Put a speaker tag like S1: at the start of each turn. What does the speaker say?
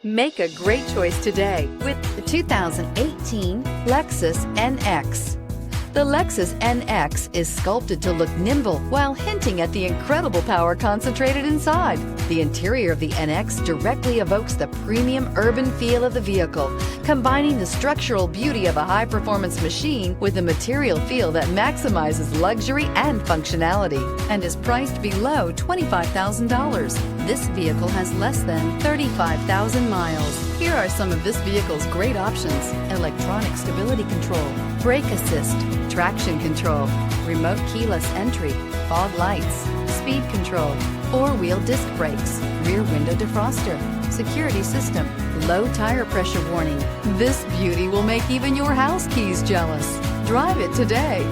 S1: Make a great choice today with the 2018 Lexus NX. The Lexus NX is sculpted to look nimble while hinting at the incredible power concentrated inside. The interior of the NX directly evokes the premium urban feel of the vehicle, combining the structural beauty of a high-performance machine with a material feel that maximizes luxury and functionality, and is priced below $25,000. This vehicle has less than 35,000 miles. Here are some of this vehicle's great options: electronic stability control, brake assist, traction control, remote keyless entry, fog lights, speed control, four-wheel disc brakes, rear window defroster, security system, low tire pressure warning. This beauty will make even your house keys jealous. Drive it today.